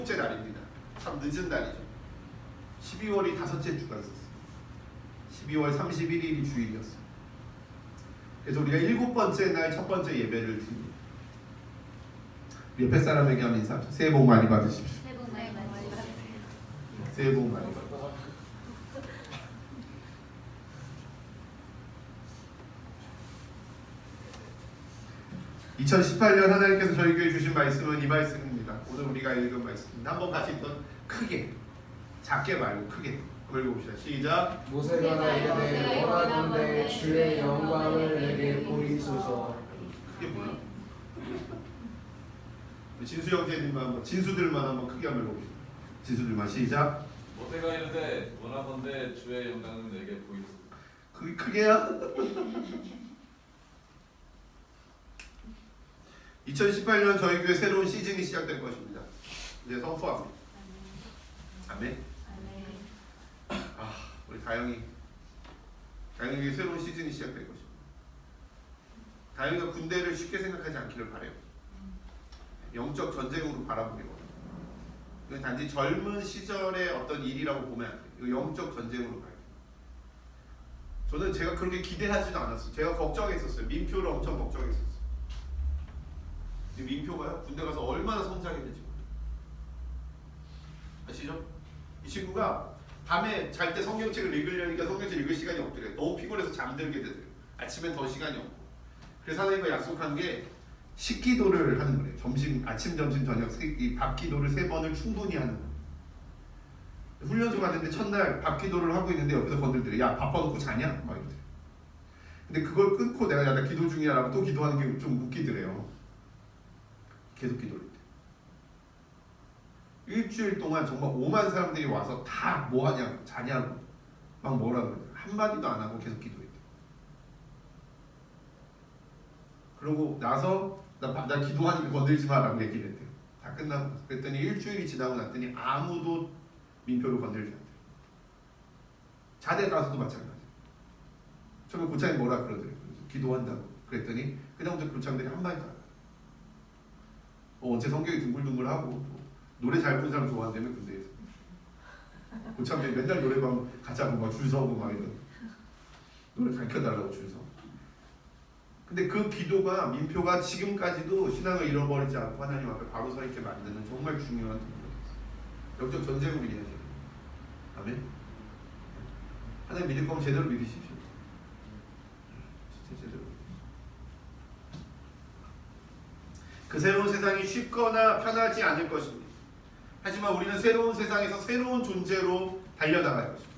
번째 날입니다. 참 늦은 날이죠. 12월이 다섯째 주가 있었어요. 12월 31일이 주일이었어요. 그래서 우리가 일곱 번째 날 첫 번째 예배를 드립니다. 옆에 사람에게 한번 인사합시다. 새해 복 많이 받으십시오. 새해 복 많이 받으세요. 새해 복 많이 받으십시오. 2018년 하나님께서 저희 교회에 주신 말씀은 이 말씀입니다. 오늘 우리가 읽은 말씀입니다. 한번 같이 또 크게, 작게 말고 크게 한번 읽어봅시다. 시작. 모세가 나에게 원하건대 주의 영광을 내게 보이소서. 크게 뭐야? 진수 형제님만 한번, 진수들만 한번 크게 한번 읽어봅시다. 진수들만 시작. 모세가 이르되 원하건대 주의 영광을 내게 보이소서. 그게 크게야? 2018년 저희 교회 새로운 시즌이 시작될 것입니다. 이제 선포합니다. 아멘. 우리 다영이 교회 새로운 시즌이 시작될 것입니다. 다영이가 군대를 쉽게 생각하지 않기를 바라요. 영적 전쟁으로 바라보기거든요. 이건 단지 젊은 시절의 어떤 일이라고 보면 안 돼요. 이거 영적 전쟁으로 봐요. 저는 제가 그렇게 기대하지도 않았어요. 제가 걱정했었어요. 민표를 엄청 걱정했었어요. 민표가요, 군대 가서 얼마나 성장했는지 아시죠? 이 친구가 밤에 잘 때 성경책을 읽으려니까 성경책 읽을 시간이 없더래요. 너무 피곤해서 잠들게 되더래요. 아침엔 더 시간이 없고. 그래서 하나님과 약속한 게 식기도를 하는 거래요. 아침, 점심, 저녁 이 밥기도를 3번을 충분히 하는 거예요. 훈련소 갔는데 첫날 밥기도를 하고 있는데 옆에서 건들더래요. 야, 바빠놓고 자냐? 막 이러더래요. 근데 그걸 끊고 내가 야, 나 기도 중이야 라고 또 기도하는 게 좀 웃기더래요. 계속 기도를 했대요. 일주일 동안 정말 5만 사람들이 와서 다 뭐하냐고, 자냐고 막 뭐라 그래요. 한마디도 안 하고 계속 기도했대요. 그러고 나서 나 기도하니까 건들지 마라고 얘기를 했대요. 다 끝나고 그랬더니 일주일이 지나고 났더니 아무도 민표를 건들지 않대요. 자대 가서도 마찬가지예요. 처음에 고창이 뭐라 그러더래요. 기도한다고 그랬더니 그다음부터 고창들이 한마디도 안 해요. 언제 성격이 둥글둥글하고 노래 잘 부르는 사람 좋아한다며 군대에서. 고참들이 맨날 노래방 같이 하고 막 줄 서고 막 이런 노래 가르쳐달라고 줄 서. 근데 그 기도가 민표가 지금까지도 신앙을 잃어버리지 않고 하나님 앞에 바로 서 있게 만드는 정말 중요한 도구였어요. 영적 전쟁으로 이해하셔야 돼요. 아멘. 하나님 믿을 거면 제대로 믿으십시오. 진짜 제대로. 그 새로운 세상이 쉽거나 편하지 않을 것입니다. 하지만 우리는 새로운 세상에서 새로운 존재로 달려나갈 것입니다.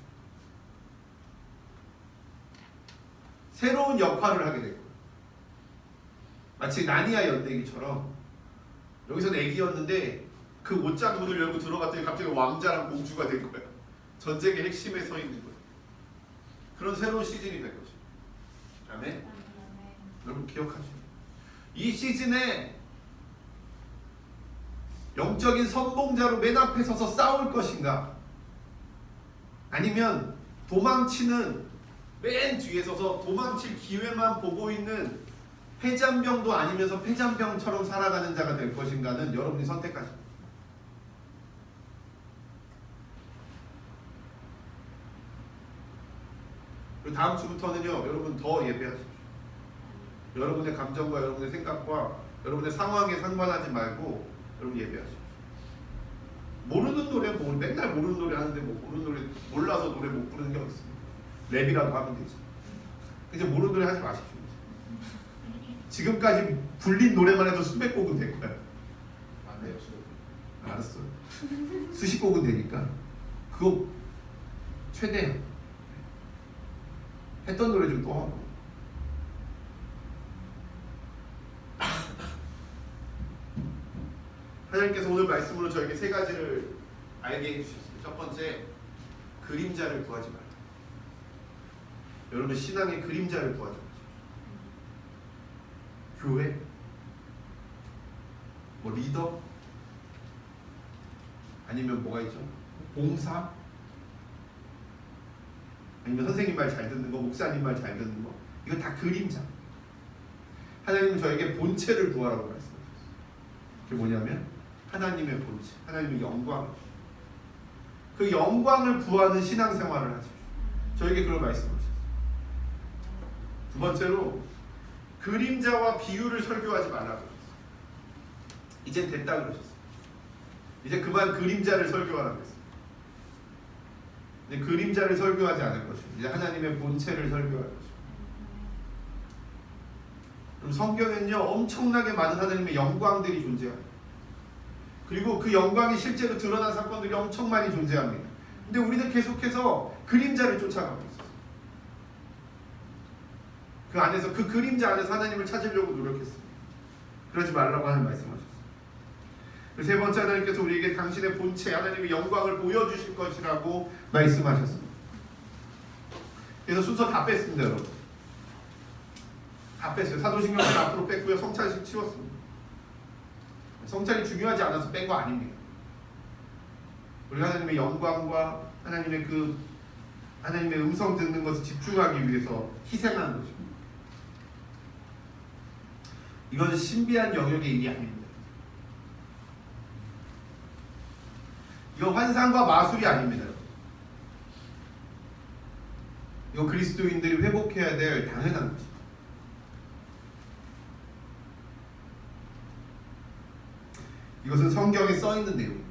새로운 역할을 하게 될 거예요. 마치 나니아 연대기처럼 여기서는 애기였는데 그 옷장 문을 열고 들어갔더니 갑자기 왕자랑 공주가 된 거예요. 전쟁의 핵심에 서 있는 거예요. 그런 새로운 시즌이 될 것입니다. 아멘. 여러분 기억하시죠? 이 시즌에 영적인 선봉자로 맨 앞에 서서 싸울 것인가? 아니면 도망치는 맨 뒤에 서서 도망칠 기회만 보고 있는 패잔병도 아니면서 패잔병처럼 살아가는 자가 될 것인가는 여러분이 선택하십니다. 그리고 다음 주부터는요, 여러분 더 예배하십시오. 여러분의 감정과 여러분의 생각과 여러분의 상황에 상관하지 말고 여러분 예배하십시오. 모르는 노래 맨날 모르는 노래 하는데 모르는 노래 몰라서 노래 못 부르는 게 어딨습니까? 랩이라도 하면 되지. 이제 모르는 노래 하지 마십시오. 지금까지 불린 노래만 해도 수백 곡은 될 거야. 안 돼요. 알았어. 수십 곡은 되니까 그거 최대한 했던 노래 좀 또 하고. 하나님께서 오늘 말씀으로 저에게 3가지를 알게 해주셨습니다. 첫 번째, 그림자를 구하지 말라. 여러분 신앙의 그림자를 구하지 마십시오. 교회, 리더, 아니면 뭐가 있죠? 봉사, 아니면 선생님 말 잘 듣는 거, 목사님 말 잘 듣는 거, 이거 다 그림자. 하나님은 저에게 본체를 구하라고 말씀하셨어요. 그게 뭐냐면 하나님의 본체, 하나님의 영광. 그 영광을 구하는 신앙생활을 하십시오. 저에게 그런 말씀하셨어요. 두 번째로 그림자와 비유를 설교하지 말라고 하셨어요. 이제 됐다 그러셨어요. 이제 그만 그림자를 설교하라고 했어요. 이제 그림자를 설교하지 않을 것이고 이제 하나님의 본체를 설교할 것이고. 그럼 성경에는요 엄청나게 많은 하나님의 영광들이 존재합니다. 그리고 그 영광이 실제로 드러난 사건들이 엄청 많이 존재합니다. 근데 우리는 계속해서 그림자를 쫓아가고 있어요. 그 안에서 그 그림자 안에서 하나님을 찾으려고 노력했습니다. 그러지 말라고 하는 말씀하셨어요. 세 번째, 하나님께서 우리에게 당신의 본체 하나님의 영광을 보여주실 것이라고 말씀하셨습니다. 그래서 순서 다 뺐습니다. 여러분 다 뺐어요. 사도신경을 앞으로 뺐고요. 성찬식 치웠습니다. 성찬이 중요하지 않아서 뺀 거 아닙니다. 우리가 하나님의 영광과 하나님의 하나님의 음성 듣는 것을 집중하기 위해서 희생하는 것입니다. 이건 신비한 영역의 일이 아닙니다. 이건 환상과 마술이 아닙니다. 이건 그리스도인들이 회복해야 될 당연한 것입니다. 이것은 성경에 써 있는 내용입니다.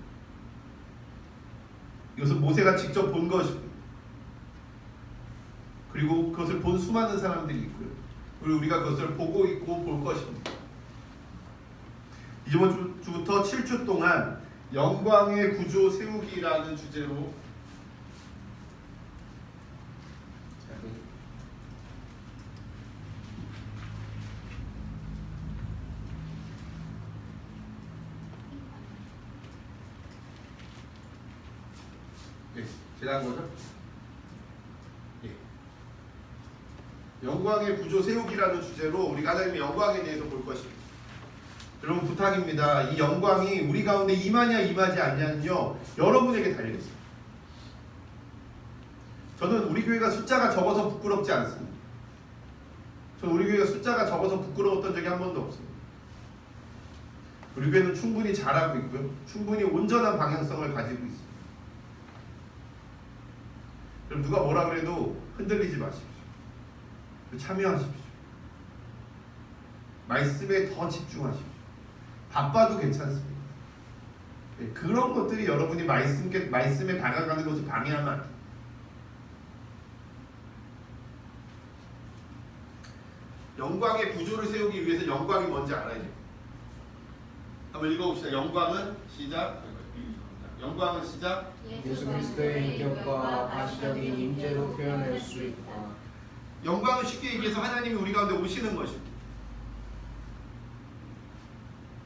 이것은 모세가 직접 본 것입니다. 그리고 그것을 본 수많은 사람들이 있고요. 그리고 우리가 그것을 보고 있고 볼 것입니다. 이번 주부터 7주 동안 영광의 구조 세우기라는 주제로 제가 한 거죠? 예. 영광의 구조 세우기라는 주제로 우리가 하나님의 영광에 대해서 볼 것입니다. 여러분 부탁입니다. 이 영광이 우리 가운데 임하냐 임하지 않냐는요 여러분에게 달려있습니다. 저는 우리 교회가 숫자가 적어서 부끄럽지 않습니다. 저는 우리 교회가 숫자가 적어서 부끄러웠던 적이 한 번도 없습니다. 우리 교회는 충분히 잘하고 있고요. 충분히 온전한 방향성을 가지고 있습니다. 그럼 누가 뭐라 그래도 흔들리지 마십시오. 참여하십시오. 말씀에 더 집중하십시오. 바빠도 괜찮습니다. 그런 것들이 여러분이 말씀에 다가가는 것을 방해하면 안 돼요. 영광의 구조를 세우기 위해서 영광이 뭔지 알아야 돼요. 한번 읽어봅시다. 영광은 시작. 영광은 시작. 예수 그리스도의 인격과 가시적인 임재로 표현할 수 있다. 영광은 쉽게 얘기해서 하나님이 우리 가운데 오시는 것입니다.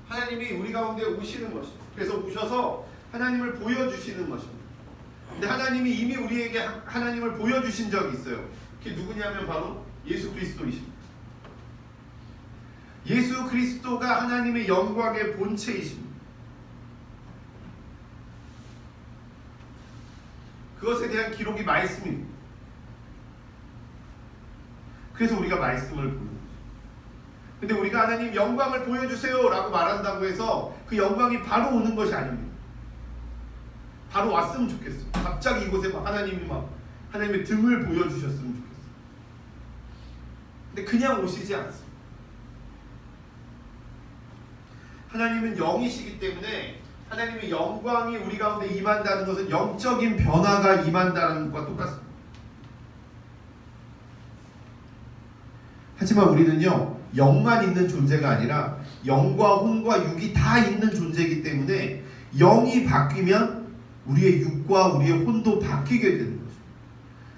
하나님이 우리 가운데 오시는 것입니다. 그래서 오셔서 하나님을 보여주시는 것입니다. 근데 하나님이 이미 우리에게 하나님을 보여주신 적이 있어요. 그게 누구냐면 바로 예수 그리스도이십니다. 예수 그리스도가 하나님의 영광의 본체이십니다. 그것에 대한 기록이 말씀입니다. 그래서 우리가 말씀을 보는 거죠. 근데 우리가 하나님 영광을 보여주세요 라고 말한다고 해서 그 영광이 바로 오는 것이 아닙니다. 바로 왔으면 좋겠어요. 갑자기 이곳에 하나님이 하나님의 등을 보여주셨으면 좋겠어요. 근데 그냥 오시지 않습니다. 하나님은 영이시기 때문에 하나님의 영광이 우리 가운데 임한다는 것은 영적인 변화가 임한다는 것과 똑같습니다. 하지만 우리는요 영만 있는 존재가 아니라 영과 혼과 육이 다 있는 존재이기 때문에 영이 바뀌면 우리의 육과 우리의 혼도 바뀌게 되는 거죠.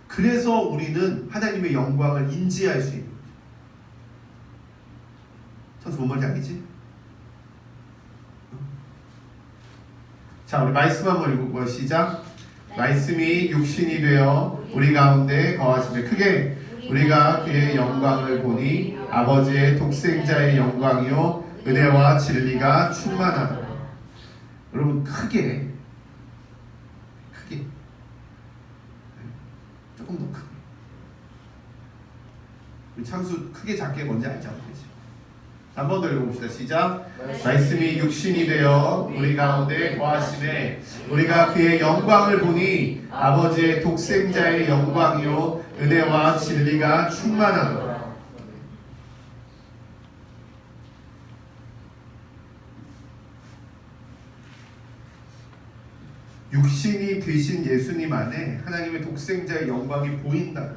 그래서 우리는 하나님의 영광을 인지할 수 있는 거죠. 참 좋은 말인지 알겠지? 자, 우리 말씀 한번 읽어보고 시작. 말씀이 육신이 되어 우리 가운데 거하시되 크게 우리가 그의 영광을 보니 아버지의 독생자의 영광이요 은혜와 진리가 충만하더라. 여러분 크게 조금 더 크게. 우리 창수 크게 작게 뭔지 알지 않겠지? 한 번 더 읽어봅시다. 시작. 말씀이 육신이 되어 우리 가운데 거하시네. 우리가 그의 영광을 보니 아버지의 독생자의 영광이요 은혜와 진리가 충만하더라. 육신이 되신 예수님 안에 하나님의 독생자의 영광이 보인다.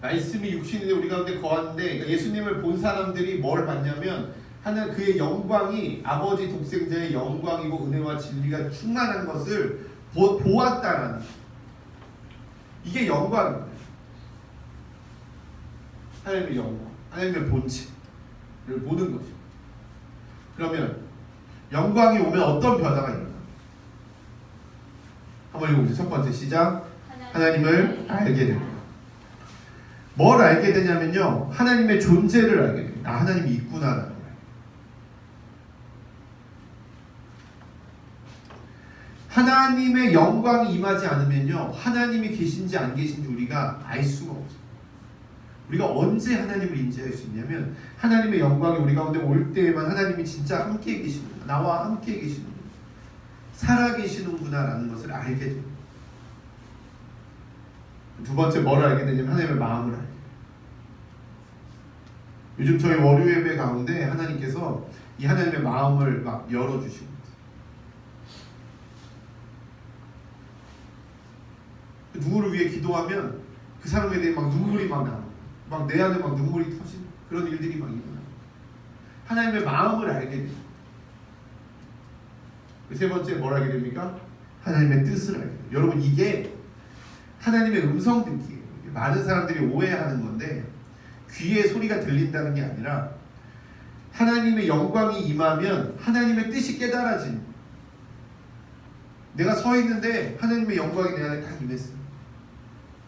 말씀이 육신인데 우리 가운데 거하는데, 그러니까 예수님을 본 사람들이 뭘 봤냐면 하나 그의 영광이 아버지 독생자의 영광이고 은혜와 진리가 충만한 것을 보았다라는 거예요. 이게 영광입니다. 하나님의 영광, 하나님의 본체를 보는 거죠. 그러면 영광이 오면 어떤 변화가 일어나? 한번 읽어보세요. 첫 번째 시작. 하나님을 알게 됩니다. 뭘 알게 되냐면요, 하나님의 존재를 알게 됩니다. 아, 하나님이 있구나라는 거예요. 하나님의 영광이 임하지 않으면요, 하나님이 계신지 안 계신지 우리가 알 수가 없어요. 우리가 언제 하나님을 인지할 수 있냐면 하나님의 영광이 우리 가운데 올 때에만 하나님이 진짜 함께 계시는구나, 나와 함께 계시는구나, 살아계시는구나라는 것을 알게 됩니다. 두 번째 뭘 알게 되냐면 하나님의 마음을 알게 돼요. 요즘 저희 월요 예배 가운데 하나님께서 이 하나님의 마음을 막 열어주시고 누구를 위해 기도하면 그 사람에 대해 막 눈물이 막 나고 막 내 안에 막 눈물이 터지는 그런 일들이 막 일어나요. 하나님의 마음을 알게 돼요. 세 번째 뭘 알게 됩니까? 하나님의 뜻을 알게 돼요. 여러분, 이게 하나님의 음성 듣기예요. 많은 사람들이 오해하는 건데, 귀에 소리가 들린다는 게 아니라 하나님의 영광이 임하면 하나님의 뜻이 깨달아지는 거예요. 내가 서 있는데 하나님의 영광이 내 안에 다 임했어요.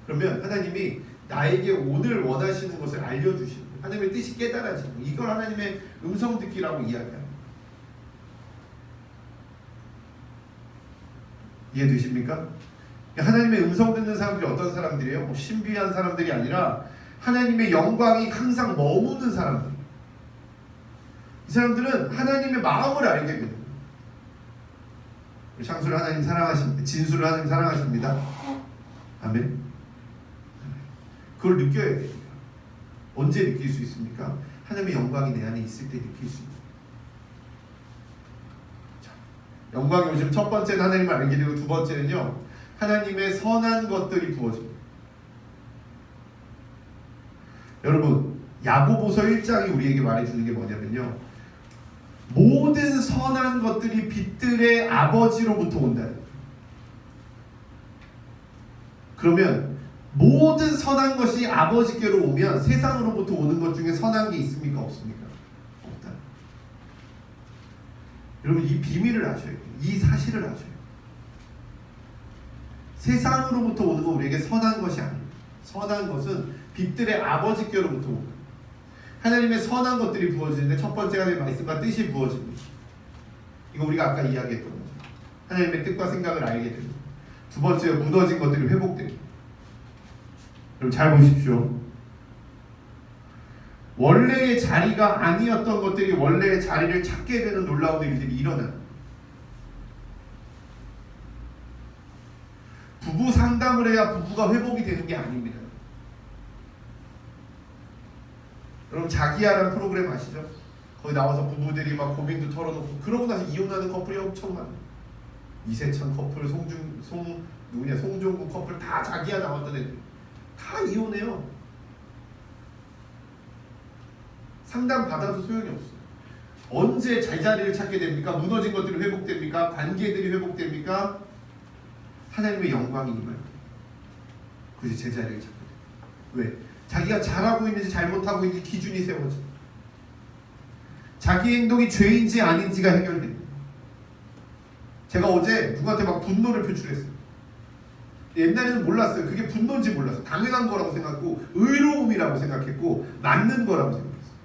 그러면 하나님이 나에게 오늘 원하시는 것을 알려주시는 거예요. 하나님의 뜻이 깨달아지는 거예요. 이걸 하나님의 음성 듣기라고 이야기합니다. 이해되십니까? 하나님의 음성 듣는 사람들이 어떤 사람들이에요? 뭐 신비한 사람들이 아니라 하나님의 영광이 항상 머무는 사람들. 이 사람들은 하나님의 마음을 알게 됩니다. 창수를 하나님 사랑하십니다. 진수를 하나님 사랑하십니다. 아멘. 그걸 느껴야 됩니다. 언제 느낄 수 있습니까? 하나님의 영광이 내 안에 있을 때 느낄 수 있습니다. 영광이 오시면 첫 번째는 하나님을 알게 되고, 두 번째는요, 하나님의 선한 것들이 부어집니다. 여러분, 야고보서 1장이 우리에게 말해주는 게 뭐냐면요, 모든 선한 것들이 빛들의 아버지로부터 온다. 그러면 모든 선한 것이 아버지께로 오면 세상으로부터 오는 것 중에 선한 게 있습니까? 없습니까? 없다. 여러분, 이 비밀을 아셔야 돼요. 이 사실을 아셔야 돼요. 세상으로부터 오는 건 우리에게 선한 것이 아닙니다. 선한 것은 빛들의 아버지께로부터 옵니다. 하나님의 선한 것들이 부어지는데, 첫 번째가 하나님의 말씀과 뜻이 부어집니다. 이거 우리가 아까 이야기했던 거죠. 하나님의 뜻과 생각을 알게 됩니다. 두 번째, 무너진 것들이 회복됩니다. 여러분 잘 보십시오. 원래의 자리가 아니었던 것들이 원래의 자리를 찾게 되는 놀라운 일들이 일어나요. 부부 상담을 해야 부부가 회복이 되는 게 아닙니다. 여러분, 자기야라는 프로그램 아시죠? 거기 나와서 부부들이 막 고민도 털어놓고, 그러고 나서 이혼하는 커플이 엄청 많아요. 이세창 커플, 송종국 커플 다 자기야 나왔던 애들 다 이혼해요. 상담 받아도 소용이 없어요. 언제 제자리를 찾게 됩니까? 무너진 것들이 회복됩니까? 관계들이 회복됩니까? 하나님의 영광이 임할 때, 그것이 제자리를 찾게 돼요. 왜? 자기가 잘하고 있는지 잘못하고 있는지 기준이 세워져. 자기 행동이 죄인지 아닌지가 해결됩니다. 제가 어제 누구한테 막 분노를 표출했어요. 옛날에는 몰랐어요. 그게 분노인지 몰랐어요. 당연한 거라고 생각하고 의로움이라고 생각했고 맞는 거라고 생각했어요.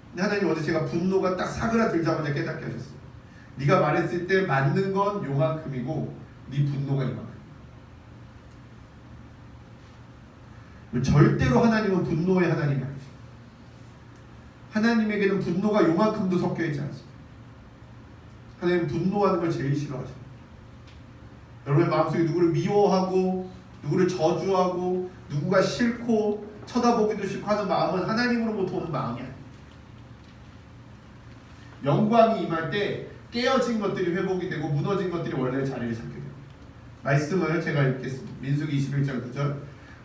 근데 하나님 어제 제가 분노가 딱 사그라들자마자 깨닫게 하셨어요. 네가 말했을 때 맞는 건 요만큼이고 네 분노가 이만큼. 절대로 하나님은 분노의 하나님이 아니죠. 하나님에게는 분노가 요만큼도 섞여 있지 않습니다. 하나님은 분노하는 걸 제일 싫어하십니다. 여러분의 마음속에 누구를 미워하고 누구를 저주하고 누구가 싫고 쳐다보기도 싫고 하는 마음은 하나님으로부터 오는 마음이 아니에요. 영광이 임할 때 깨어진 것들이 회복이 되고 무너진 것들이 원래 자리를 잡게 됩니다. 말씀을 제가 읽겠습니다. 민수기 21장 9절.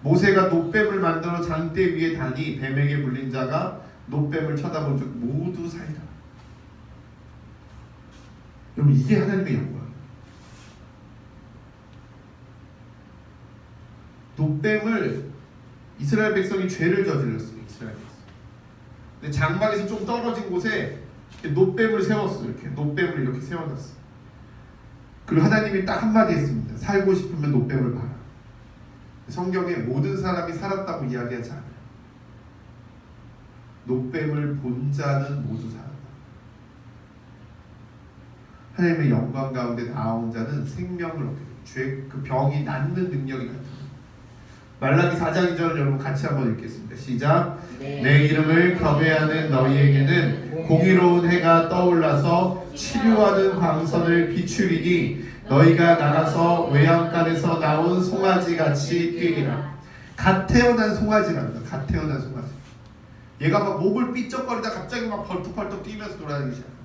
모세가 놋뱀을 만들어 장대 위에 다니 뱀에게 물린 자가 놋뱀을 쳐다본 즉 모두 살리라. 여러분 이게 하나님의 영광이에요. 놋뱀을 이스라엘 백성이 죄를 저질렀어요. 이스라엘 백성. 근데 장막에서 좀 떨어진 곳에 놋뱀을 세웠어요. 이렇게 놋뱀을 이렇게 세워놨어요. 그리고 하나님이 딱 한마디 했습니다. 살고 싶으면 놋뱀을 봐라. 성경에 모든 사람이 살았다고 이야기하지 않아요. 놋뱀을 본 자는 모두 살았다. 하나님의 영광 가운데 나온 자는 생명을 얻게 돼요. 죄, 그 병이 낫는 능력이 같은 말라기 4장 2절을 여러분 같이 한번 읽겠습니다. 시작. 내 이름을 경외하는 너희에게는 공의로운 해가 떠올라서 치료하는 광선을 비추리니 너희가 나가서 외양간에서 나온 송아지같이 뛰리라. 갓 태어난 송아지랍니다. 갓 태어난 송아지. 얘가 막 목을 삐쩍거리다 갑자기 막 벌떡벌떡 뛰면서 돌아다니기 시작합니다.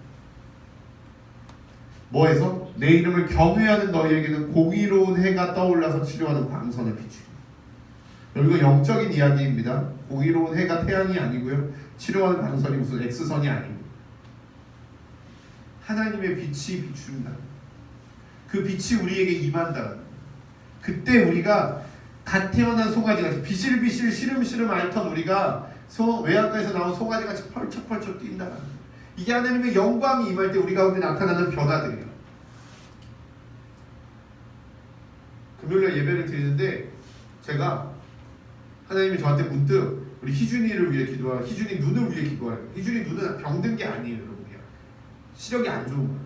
뭐해서? 내 이름을 경외하는 너희에게는 공의로운 해가 떠올라서 치료하는 광선을 비추리라. 이거 영적인 이야기입니다. 공의로운 해가 태양이 아니고요. 치료하는 광선이 무슨 X선이 아닙니다. 하나님의 빛이 비춘다. 그 빛이 우리에게 임한다. 그때 우리가 갓 태어난 송아지같이 비실비실 시름시름 앓던 우리가 외양간에서 나온 송아지같이 펄쩍펄쩍 뛴다. 이게 하나님의 영광이 임할 때 우리 가운데 나타나는 변화들이에요. 금요일에 예배를 드리는데 제가 하나님이 저한테 문득 우리 희준이를 위해 기도하라. 희준이 눈을 위해 기도하라. 희준이 눈은 병든 게 아니에요, 여러분. 시력이 안 좋은 거예요.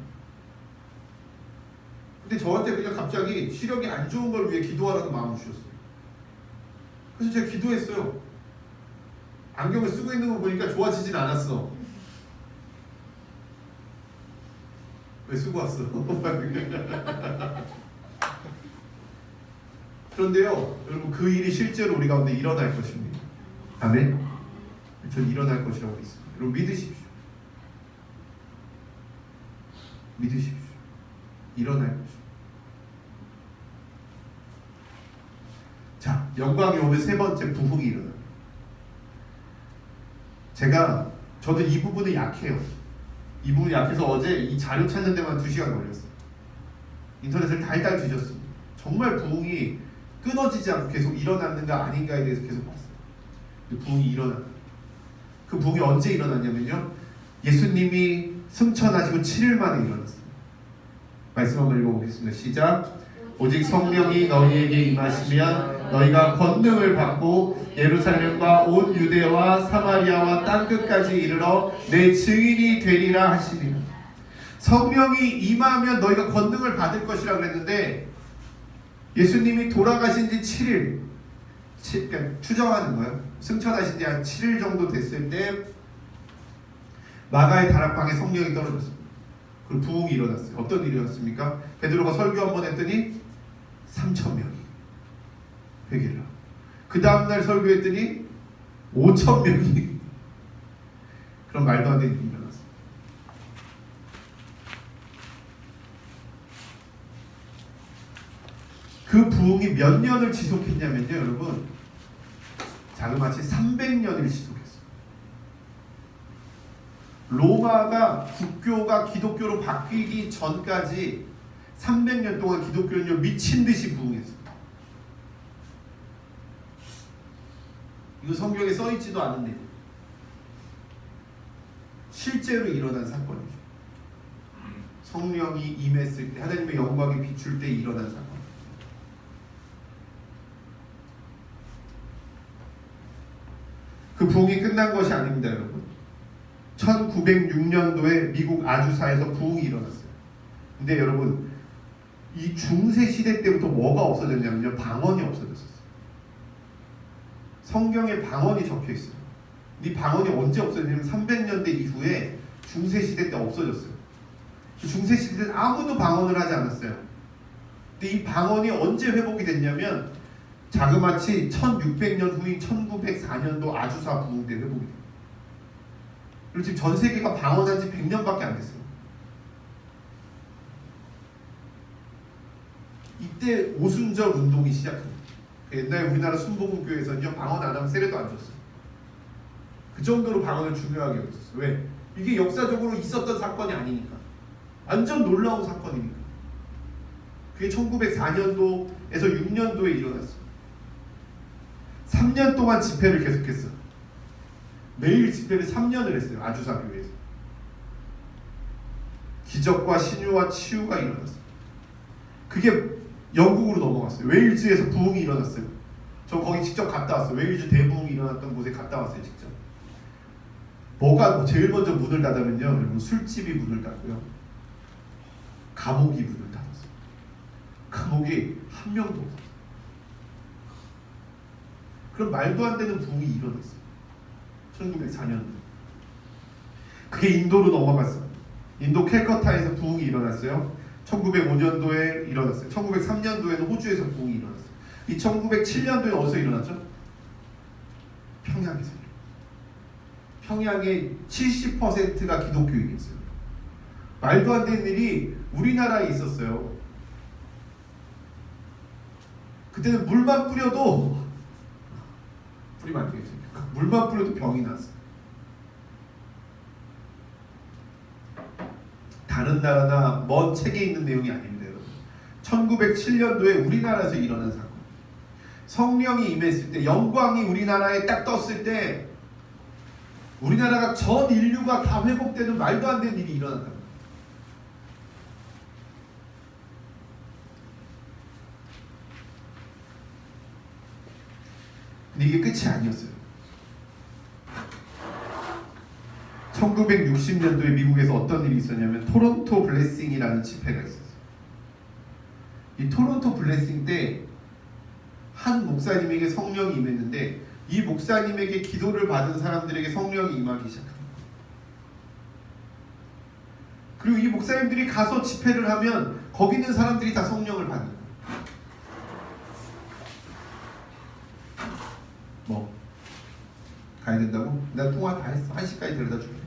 근데 저한테 그냥 갑자기 시력이 안 좋은 걸 위해 기도하라고 마음을 주셨어요. 그래서 제가 기도했어요. 안경을 쓰고 있는 거 보니까 좋아지진 않았어. 왜 쓰고 왔어? 그런데요, 여러분 그 일이 실제로 우리 가운데 일어날 것입니다. 아멘. 전 일어날 것이라고 믿습니다. 여러분 믿으십시오. 믿으십시오. 일어날 것입니다. 자, 영광이 오면 세 번째 부흥이 일어납니다. 저도 이 부분은 약해요. 이 부분이 약해서 어제 이 자료 찾는 데만 2시간 걸렸어요. 인터넷을 달달 뒤졌습니다. 정말 부흥이 끊어지지 않고 계속 일어났는가 아닌가에 대해서 계속 봤어요. 부흥이 일어났다. 그 부흥이 언제 일어났냐면요, 예수님이 승천하시고 7일 만에 일어났어요. 말씀 한번 읽어보겠습니다. 시작. 오직 성령이 너희에게 임하시면 너희가 권능을 받고 예루살렘과 온 유대와 사마리아와 땅끝까지 이르러 내 증인이 되리라 하시니라. 성령이 임하면 너희가 권능을 받을 것이라 그랬는데 예수님이 돌아가신 지 7일, 그러니까 추정하는 거예요. 승천하신 지 한 7일 정도 됐을 때 마가의 다락방에 성령이 떨어졌습니다. 그리고 부흥이 일어났어요. 어떤 일이 일어났습니까? 베드로가 설교 한번 했더니 3,000명이 회개를 하고, 그 다음날 설교했더니 5,000명이 그런 말도 안 되는 일이 일어났어요. 그 부흥이 몇 년을 지속했냐면요, 여러분, 자그마치 300년을 지속했어요. 로마가 국교가 기독교로 바뀌기 전까지 300년 동안 기독교는요 미친 듯이 부흥했어요. 이거 성경에 써 있지도 않은데 실제로 일어난 사건이죠. 성령이 임했을 때, 하나님의 영광이 비출 때 일어난 사건. 그 부흥이 끝난 것이 아닙니다, 여러분. 1906년도에 미국 아주사에서 부흥이 일어났어요. 근데 여러분, 이 중세 시대 때부터 뭐가 없어졌냐면요, 방언이 없어졌어요. 성경에 방언이 적혀 있어요. 이 방언이 언제 없어졌냐면 300년대 이후에 중세시대 때 없어졌어요. 중세시대 때는 아무도 방언을 하지 않았어요. 근데 이 방언이 언제 회복이 됐냐면 자그마치 1600년 후인 1904년도 아주사 부흥 때 회복이 돼요. 그리고 지금 전 세계가 방언한 지 100년밖에 안 됐어요. 이때 오순절 운동이 시작합니다. 옛날 우리나라 순복음교회에서는요 방언 안 하면 세례도 안 줬어요. 그 정도로 방언을 중요하게 여겼어요. 왜? 이게 역사적으로 있었던 사건이 아니니까. 완전 놀라운 사건이니까. 그게 1904년도에서 6년도에 일어났어요. 3년 동안 집회를 계속했어요. 매일 집회를 3년을 했어요. 아주사 교회에서. 기적과 신유와 치유가 일어났어요. 그게 영국으로 넘어갔어요. 웨일즈에서 부흥이 일어났어요. 저 거기 직접 갔다 왔어요. 웨일즈 대부흥이 일어났던 곳에 갔다 왔어요. 직접. 뭐가 제일 먼저 문을 닫으면요, 여러분 술집이 문을 닫고요, 감옥이 문을 닫았어요. 감옥에 한 명도 없었어요. 그럼 말도 안 되는 부흥이 일어났어요. 1904년. 그게 인도로 넘어갔어요. 인도 캘커타에서 부흥이 일어났어요. 1905년도에 일어났어요. 1903년도에는 호주에서 부흥이 일어났어요. 이 1907년도에 어디서 일어났죠? 평양에서. 평양의 70%가 기독교인이었어요. 말도 안 되는 일이 우리나라에 있었어요. 그때는 물만 뿌려도 뿌리면 안 되겠죠. 물만 뿌려도 병이 났어요. 다른 나라나 먼 책에 있는 내용이 아닙니다, 여러분. 1907년도에 우리나라에서 일어난 사건. 성령이 임했을 때, 영광이 우리나라에 딱 떴을 때 우리나라가 전 인류가 다 회복되는 말도 안 되는 일이 일어났다. 근데 이게 끝이 아니었어요. 1960년도에 미국에서 어떤 일이 있었냐면 토론토 블레싱이라는 집회가 있었어요. 이 토론토 블레싱 때 한 목사님에게 성령이 임했는데 이 목사님에게 기도를 받은 사람들에게 성령이 임하기 시작합니다. 그리고 이 목사님들이 가서 집회를 하면 거기 있는 사람들이 다 성령을 받는 거예요. 뭐? 가야 된다고? 나 통화 다 했어. 1시까지 데려다 주기로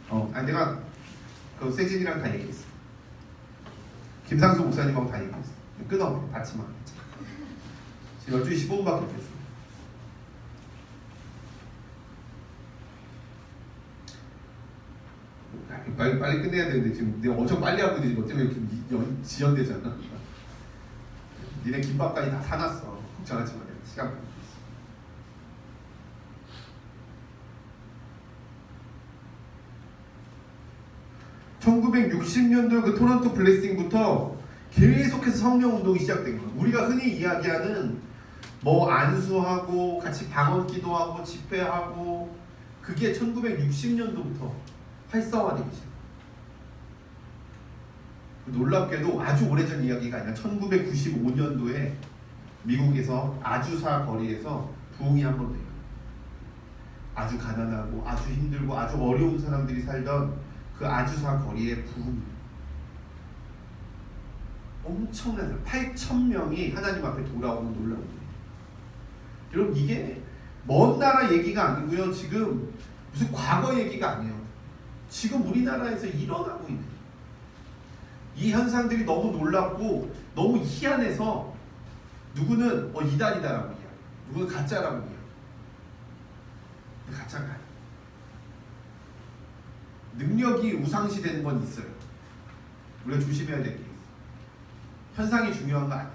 했어. 아니 내가 그 세진이랑 다 얘기했어. 김상수 목사님하고 다 얘기했어. 끊어. 받지 마. 지금 12시 15분밖에 됐어. 빨리 끝내야 되는데 지금 내가 엄청 빨리 하고 있는데 뭐 때문에 이렇게 지연되잖아. 니네 김밥까지 다 사놨어. 걱정하지 마. 시간 벌고 있어. 1960년도 그 토론토 블레싱부터 계속해서 성령 운동이 시작된 거예요. 우리가 흔히 이야기하는 뭐 안수하고 같이 방언 기도하고 집회하고 그게 1960년도부터 활성화되기 시작해요. 놀랍게도 아주 오래전 이야기가 아니라 1995년도에 미국에서 아주사 거리에서 부흥이 한 번 돼요. 아주 가난하고 아주 힘들고 아주 어려운 사람들이 살던 그 아주사 거리의 부흥이 엄청나요. 8,000명이 하나님 앞에 돌아오는 놀라운 일이에요. 여러분 이게 먼 나라 얘기가 아니고요. 지금 무슨 과거 얘기가 아니에요. 지금 우리나라에서 일어나고 있는 이 현상들이 너무 놀랍고 너무 희한해서 누구는 이단이다라고 이야기해요. 누구는 가짜라고 이야기해요. 가짜가 아니에요. 능력이 우상시되는 건 있어요. 우리가 조심해야 될 게 있어요. 현상이 중요한 거 아니에요.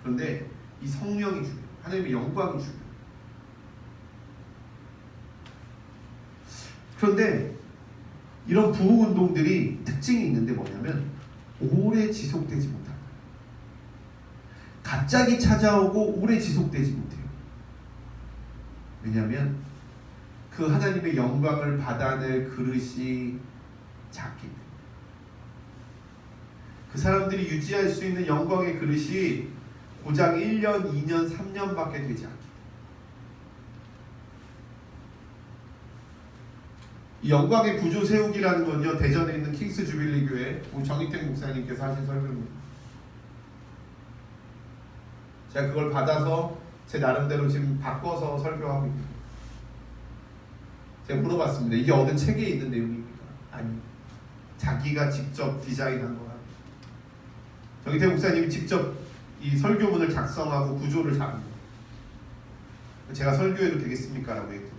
그런데 이 성령이 중요해요. 하나님의 영광이 중요해요. 그런데 이런 부흥운동들이 특징이 있는데 뭐냐면 오래 지속되지 못합니다. 갑자기 찾아오고 오래 지속되지 못해요. 왜냐하면 그 하나님의 영광을 받아낼 그릇이 작기 때문에. 그 사람들이 유지할 수 있는 영광의 그릇이 고작 1년, 2년, 3년밖에 되지 않기 때문에. 이 영광의 구조 세우기라는 건요, 대전에 있는 킹스 주빌리 교회 우리 정익택 목사님께서 하신 설교입니다. 제가 그걸 받아서 제 나름대로 지금 바꿔서 설교하고 있습니다. 제가 물어봤습니다. 이게 어느 책에 있는 내용입니까? 아니, 자기가 직접 디자인한 거야. 정익택 목사님이 직접 이 설교문을 작성하고 구조를 잡은 거예요. 제가 설교해도 되겠습니까? 라고 했더니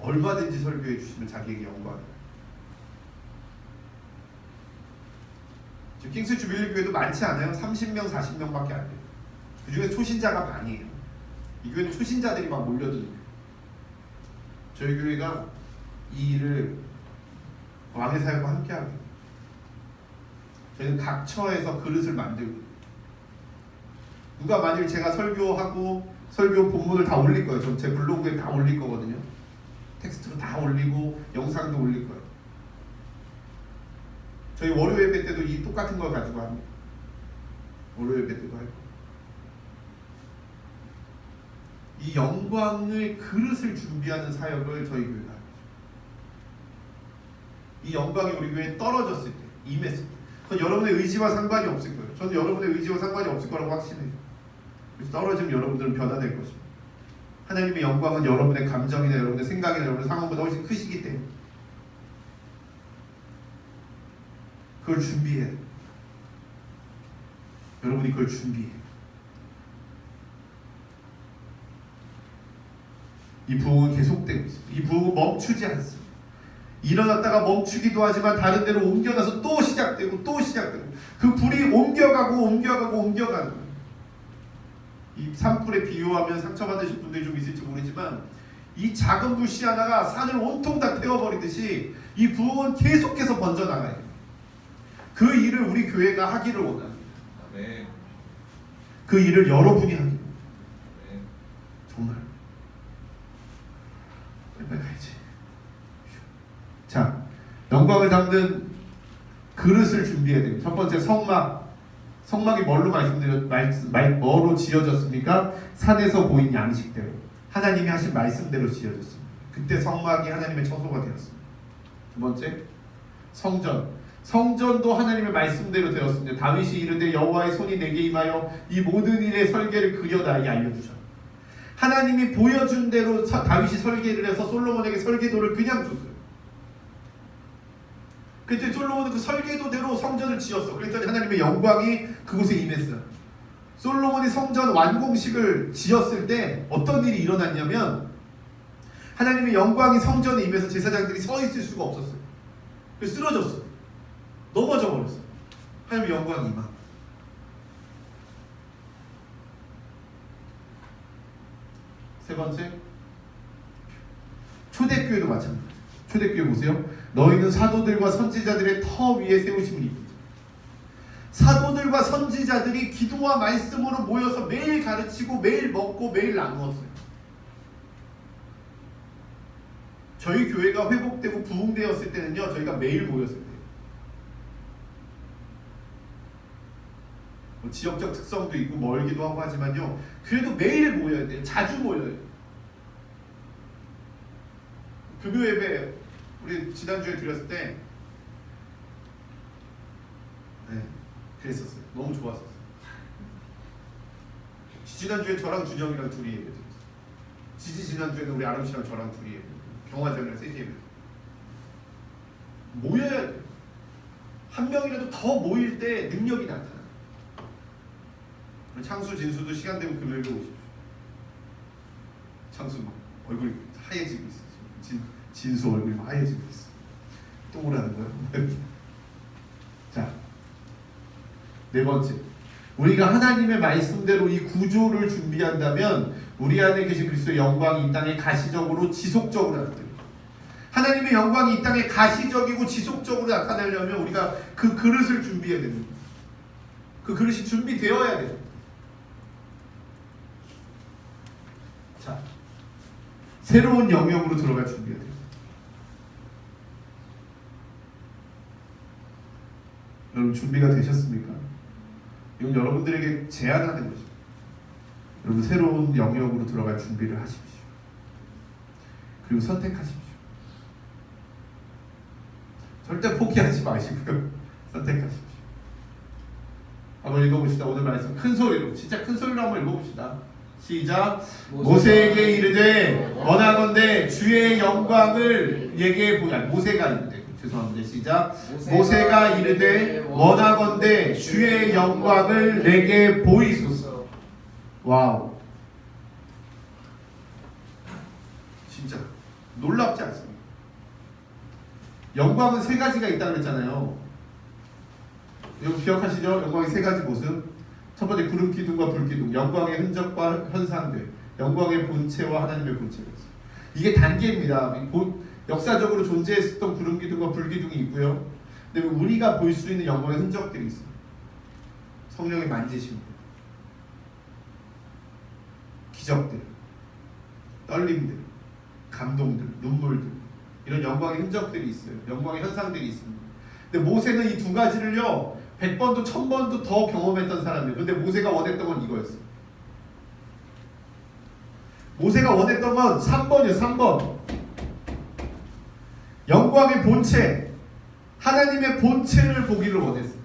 얼마든지 설교해 주시면 자기에게 영광이에요. 지금 킹스 주빌리 교회도 많지 않아요. 30명, 40명밖에 안 돼요. 그 중에 초신자가 반이에요. 이 교회는 초신자들이 막 몰려드는 거예요. 저희 교회가 이 일을 왕의 사역과 함께하고 있어요. 저희는 각 처에서 그릇을 만들고 있어요. 누가 만일 제가 설교하고 설교 본문을 다 올릴 거예요. 저 제 블로그에 다 올릴 거거든요. 텍스트로 다 올리고 영상도 올릴 거예요. 저희 월요 예배 때도 이 똑같은 걸 가지고 합니다. 월요 예배 때도 할 거예요. 이 영광의 그릇을 준비하는 사역을 저희 교회가 하죠. 이 영광이 우리 교회에 떨어졌을 때, 임했을 때, 그건 여러분의 의지와 상관이 없을 거예요. 저는 여러분의 의지와 상관이 없을 거라고 확신해요. 그래서 떨어지면 여러분들은 변화될 것입니다. 하나님의 영광은 여러분의 감정이나 여러분의 생각이나 여러분의 상황보다 훨씬 크시기 때문에 그걸 준비해야 돼요. 여러분이 그걸 준비해요. 이 부흥은 계속되고 있습니다. 이 부흥은 멈추지 않습니다. 일어났다가 멈추기도 하지만 다른 데로 옮겨나서 또 시작되고 또 시작되고 그 불이 옮겨가는 거예요. 이 산불에 비유하면 상처받으실 분들이 좀 있을지 모르지만 이 작은 불씨 하나가 산을 온통 다 태워버리듯이 이 부흥은 계속해서 번져나가야 돼요. 그 일을 우리 교회가 하기를 원합니다. 아멘. 그 일을 여러분이 하기를 원합니다. 아멘. 정말 빨리 가야지. 자, 영광을 담는 그릇을 준비해야 돼요. 첫 번째 성막이 뭘로 뭐로 지어졌습니까? 산에서 보인 양식대로 하나님이 하신 말씀대로 지어졌습니다. 그때 성막이 하나님의 처소가 되었습니다. 두 번째, 성전도 하나님의 말씀대로 되었습니다. 다윗이 이르되 여호와의 손이 내게 임하여 이 모든 일의 설계를 그려 나에게 알려주셨다. 하나님이 보여준 대로 다윗이 설계를 해서 솔로몬에게 설계도를 그냥 줬어요. 그때 솔로몬은 그 설계도대로 성전을 지었어. 그랬더니 하나님의 영광이 그곳에 임했어요. 솔로몬이 성전 완공식을 지었을 때 어떤 일이 일어났냐면 하나님의 영광이 성전에 임해서 제사장들이 서 있을 수가 없었어요. 그래서 쓰러졌어요. 넘어져 버렸어요. 하나님의 영광이 임하. 세 번째, 초대교회도 마찬가지예요. 초대교회 보세요. 너희는 사도들과 선지자들의 터 위에 세우심을 입으라. 사도들과 선지자들이 기도와 말씀으로 모여서 매일 가르치고 매일 먹고 매일 나누었어요. 저희 교회가 회복되고 부흥되었을 때는요, 저희가 매일 모였을 때예요. 뭐 지역적 특성도 있고 멀기도 하고 하지만요, 그래도 매일 모여야 돼요. 자주 모여야 돼요. 금요 예배 우리 지난주에 드렸을 때 그랬었어요. 너무 좋았었어요. 지난주에 저랑 준영이랑 둘이 예배 드렸어요. 지난주에는 우리 아름 씨랑 저랑 둘이 예배, 경화장이랑 셋이 예배. 모여야 돼요. 한 명이라도 더 모일 때 능력이 나타나요. 창수, 진수도 시간 되면 금요일에 오십시오. 창수 막 얼굴이 하얘지고 있어요. 진수 얼굴이 막 하얘지고 있어. 또 오라는 거야? 자, 네 번째, 우리가 하나님의 말씀대로 이 구조를 준비한다면 우리 안에 계신 그리스도의 영광이 이 땅에 가시적으로 지속적으로 나타납니다. 하나님의 영광이 이 땅에 가시적이고 지속적으로 나타나려면 우리가 그 그릇을 준비해야 됩니다. 그 그릇이 준비되어야 돼요. 자, 새로운 영역으로 들어갈 준비해야 돼요. 여러분 준비가 되셨습니까? 이건 여러분들에게 제안하는 것입니다. 여러분 새로운 영역으로 들어갈 준비를 하십시오. 그리고 선택하십시오. 절대 포기하지 마시고요. 선택하십시오. 한번 읽어봅시다. 오늘 말씀 큰 소리로, 진짜 큰 소리로 한번 읽어봅시다. 시작. 모세에게 이르되 원하건대 주의 영광을 내게 보여. 모세가 이르되, 죄송합니다. 시작. 모세가 이르되 원하건대 주의 영광을 내게 보이소서. 와우. 진짜 놀랍지 않습니까? 영광은 세 가지가 있다고 그랬잖아요. 이거 기억하시죠? 영광의 세 가지 모습. 첫 번째 구름 기둥과 불 기둥, 영광의 흔적과 현상들, 영광의 본체와 하나님의 본체가 있어요. 이게 단계입니다. 역사적으로 존재했었던 구름 기둥과 불 기둥이 있고요. 근데 우리가 볼 수 있는 영광의 흔적들이 있어요. 성령의 만지심들, 기적들, 떨림들, 감동들, 눈물들, 이런 영광의 흔적들이 있어요. 영광의 현상들이 있습니다. 근데 모세는 이 두 가지를요 100번도 1000번도 더 경험했던 사람이에요. 근데 모세가 원했던 건 이거였어요. 모세가 원했던 건 3번이에요. 3번. 영광의 본체, 하나님의 본체를 보기를 원했어요.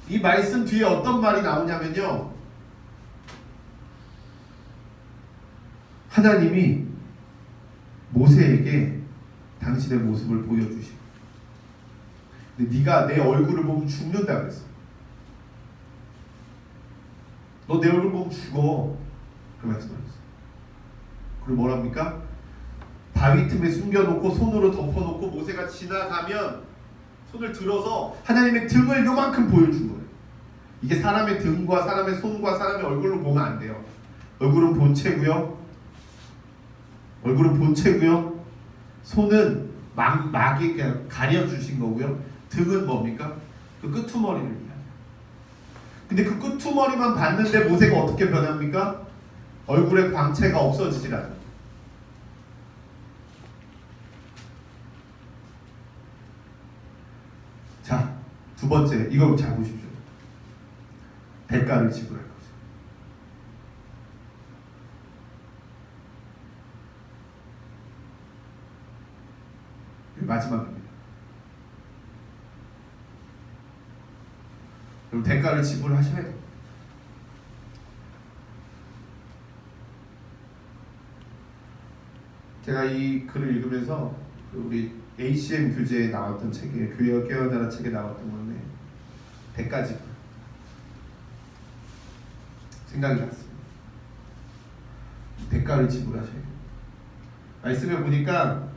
이 말씀 뒤에 어떤 말이 나오냐면요, 하나님이 모세에게 당신의 모습을 보여주시고, 근데 네가 내 얼굴을 보면 죽는다 그랬어. 너 내 얼굴 보면 죽어. 그 말씀하셨어. 그리고 뭐랍니까? 바위 틈에 숨겨놓고 손으로 덮어놓고 모세가 지나가면 손을 들어서 하나님의 등을 요만큼 보여준 거예요. 이게 사람의 등과 사람의 손과 사람의 얼굴로 보면 안 돼요. 얼굴은 본체고요. 얼굴은 본체고요. 손은 막이 그냥 가려주신 거고요. 등은 뭡니까? 그 끄트머리를 이야기해요. 근데 그 끄트머리만 봤는데 모세가 어떻게 변합니까? 얼굴에 광채가 없어지질 않아요. 자, 두 번째, 이거 잘 보십시오. 대가를 지불할 거죠. 마지막입니다. 그럼 대가를 지불하셔야 돼요. 제가 이 글을 읽으면서 우리 ACM 교재에 나왔던 책에, 교회가 깨어나라 책에 나왔던 건데, 대가 지불 생각이 났습니다. 대가를 지불하셔야 돼요. 말씀에 보니까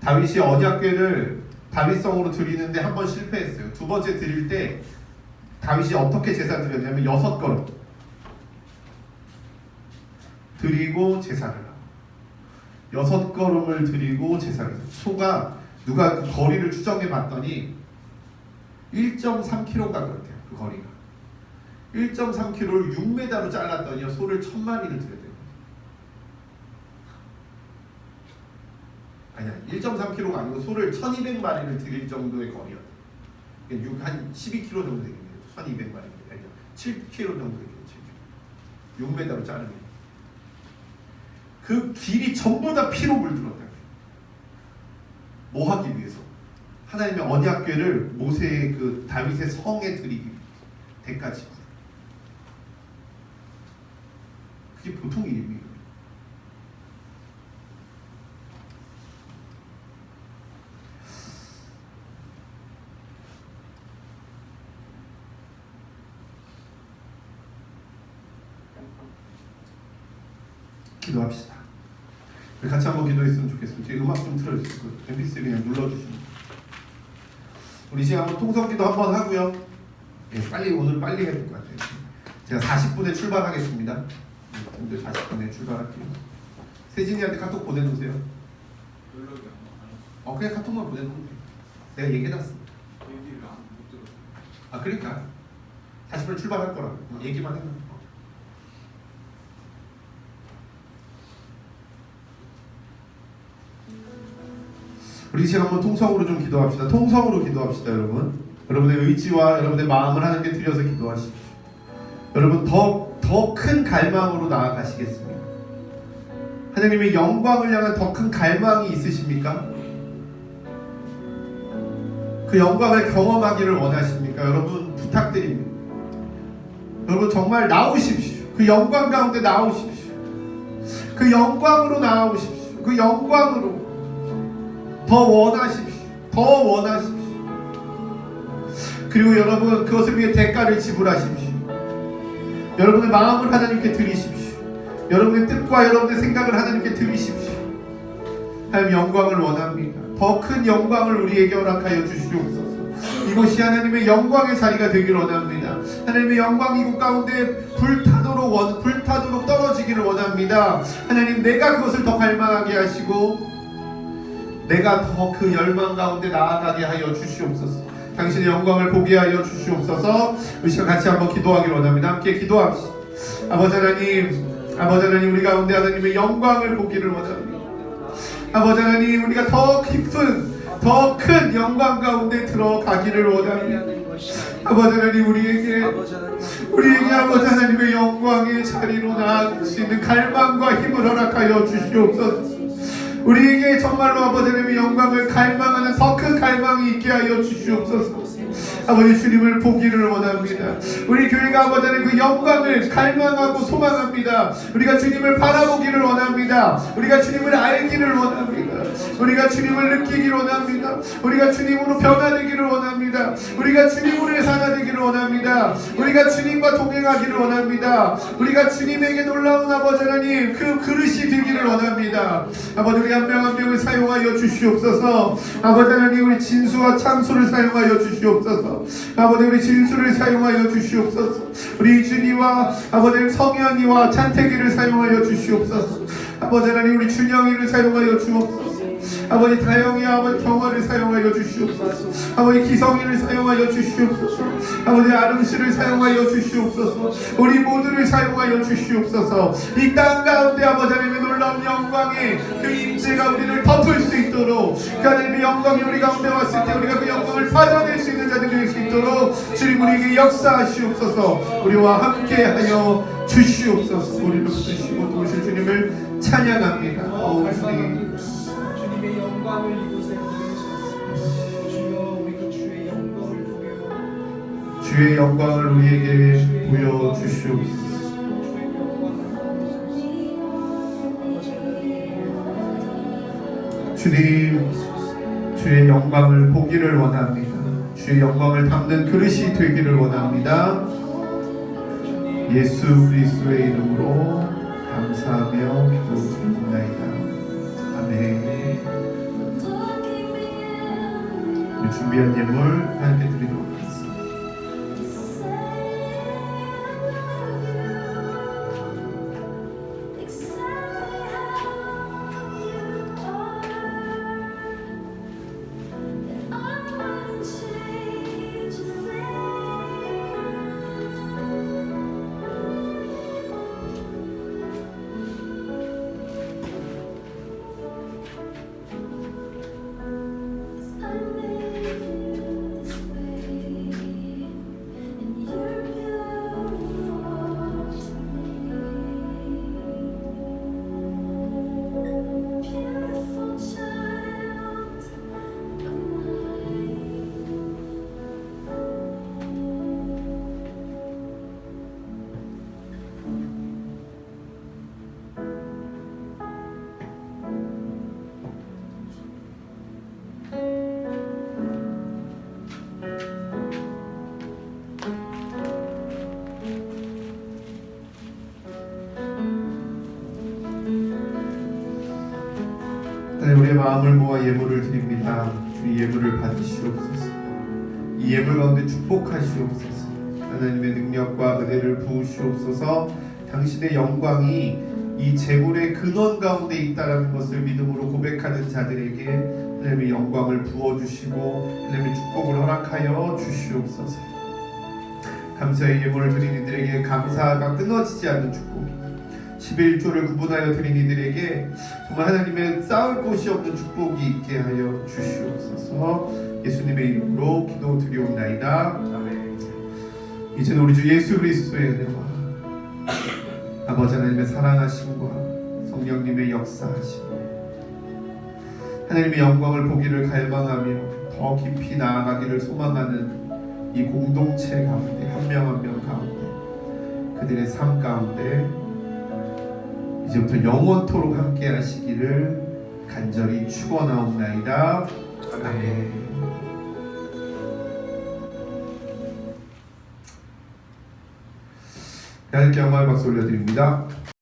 다윗이 언약궤를 다윗성으로 드리는데 한 번 실패했어요. 두 번째 드릴 때 다윗이 어떻게 제사 드렸냐면 6걸음 드리고 제사를 하고, 6걸음을 드리고 제사를 해요. 소가 누가 그 거리를 추정해 봤더니 1.3km가 그렇대요. 그 거리가 1.3km를 6m로 잘랐더니 소를 1000마리를 드려야 돼요. 아니야, 1.3km가 아니고 소를 1200마리를 드릴 정도의 거리였대요. 한 12km 정도 되겠네요. 1200마리, 아니요, 7km 정도 되겠네요. 6m로 자르면 그 길이 전부 다 피로 물들었다. 뭐 하기 위해서? 하나님의 언약궤를 모세의 그 다윗의 성에 드리기 위해서. 대가 지불. 그게 보통 일입니까? 기도합시다. 우리 같이 한번 기도했으면 좋겠습니다. 제 음악 좀 틀어주시고 MP3 그냥 눌러주시면. 우리 지금 한번 통성기도 한번 하고요. 예, 오늘 빨리 해야 될 것 같아요. 제가 40분에 출발하겠습니다. 오늘 40분에 출발할게요. 세진이한테 카톡 보내놓으세요. 연락이 안 그냥 카톡만 보내놓으면 돼요. 내가 얘기해놨어. 얘기를 못 들었어요. 그러니까 40분에 출발할 거라고 얘기만 해놓은. 우리 지금 한번 통성으로 좀 기도합시다. 통성으로 기도합시다, 여러분. 여러분의 의지와 여러분의 마음을 하나님께 드려서 기도하십시오. 여러분 더 큰 갈망으로 나아가시겠습니까? 하나님의 영광을 향한 더 큰 갈망이 있으십니까? 그 영광을 경험하기를 원하십니까? 여러분 부탁드립니다. 여러분 정말 나오십시오. 그 영광 가운데 나오십시오. 그 영광으로 나오십시오. 그 영광으로 더 원하십시오. 더 원하십시오. 그리고 여러분 그것을 위해 대가를 지불하십시오. 여러분의 마음을 하나님께 드리십시오. 여러분의 뜻과 여러분의 생각을 하나님께 드리십시오. 하나님 영광을 원합니다. 더 큰 영광을 우리에게 허락하여 주시옵소서. 이곳이 하나님의 영광의 자리가 되기를 원합니다. 하나님의 영광 이곳 가운데 불타도록 떨어지기를 원합니다. 하나님 내가 그것을 더 갈망하게 하시고 내가 더 그 열망 가운데 나아가게 하여 주시옵소서. 당신의 영광을 보게 하여 주시옵소서. 우리 시간 같이 한번 기도하기를 원합니다. 함께 기도합시다. 아버지 하나님 우리 가운데 하나님의 영광을 보기를 원합니다. 아버지 하나님 우리가 더 깊은 더 큰 영광 가운데 들어가기를 원합니다. 아버지 하나님 우리에게 아버지 하나님의 영광의 자리로 나아갈 수 있는 갈망과 힘을 허락하여 주시옵소서. 우리에게 정말로 아버지 하나님의 영광을 갈망하는 더 큰 갈망이 있게 하여 주시옵소서. 아버지 주님을 보기를 원합니다. 우리 교회가 아버지 하나님 그 영광을 갈망하고 소망합니다. 우리가 주님을 바라보기를 원합니다. 우리가 주님을 알기를 원합니다. 우리가 주님을 느끼기를 원합니다. 우리가 주님으로 변화되기를 원합니다. 우리가 주님으로 하나되기를 원합니다. 우리가 주님과 동행하기를 원합니다. 우리가 주님에게 놀라운 아버지 하나님 그 그릇이 되기를 원합니다. 아버지 우리 한 명 한 명을 사용하여 주시옵소서. 아버지 하나님 우리 진수와 창수를 사용하여 주시옵소서. 아버지 우리 진수를 사용하여 주시옵소서. 우리 준이와 아버지 성현이와 찬태기를 사용하여 주시옵소서. 아버지 하나님 우리 준영이를 사용하여 주옵소서. 아버지 다영이와 아버지 경화를 사용하여 주시옵소서. 아버지 기성이를 사용하여 주시옵소서. 아버지 아름씨를 사용하여 주시옵소서. 우리 모두를 사용하여 주시옵소서. 이 땅 가운데 아버지 하나님의 놀라운 영광의 그 임재가 우리를 덮을 수 있도록 그 하나님의 영광이 우리 가운데 왔을 때 우리가 그 영광을 받아낼 수 있는 자들이 될 수 있도록 주님 우리에게 역사하시옵소서. 우리와 함께하여 주시옵소서. 우리를 붙드시고 도우실 주님을 찬양합니다. 주님 주님의 영광을 이곳에 보여주소서. 주여 우리 그 주의 영광을 보여 주의 영광을 우리에게 보여주시옵소서. 주님 주의 영광을 보기를 원합니다. 주의 영광을 담는 그릇이 되기를 원합니다. 예수 그리스도의 이름으로 감사하며 기도드립니다. 아멘. 준비한 예물 함께 드리도록 하겠습니다. 우리의 마음을 모아 예물을 드립니다. 주 예물을 받으시옵소서. 이 예물 가운데 축복하시옵소서. 하나님의 능력과 은혜를 부으시옵소서. 당신의 영광이 이 재물의 근원 가운데 있다라는 것을 믿음으로 고백하는 자들에게 하나님의 영광을 부어주시고 하나님의 축복을 허락하여 주시옵소서. 감사의 예물을 드린 이들에게 감사가 끊어지지 않는 축복이 11조를 구분하여 드린 이들에게 정말 하나님의 쌓을 곳이 없는 축복이 있게 하여 주시옵소서. 예수님의 이름으로 기도드리옵나이다. 아멘. 이제는 우리 주 예수 그리스도의 은혜와 아버지 하나님의 사랑하심과 성령님의 역사하심 하나님의 영광을 보기를 갈망하며 더 깊이 나아가기를 소망하는 이 공동체 가운데 한 명 한 명 가운데 그들의 삶 가운데 이제부터 영원토록 함께 하시기를 간절히 축원하옵나이다. 아멘. 하나님께 영광을 박수 올려드립니다.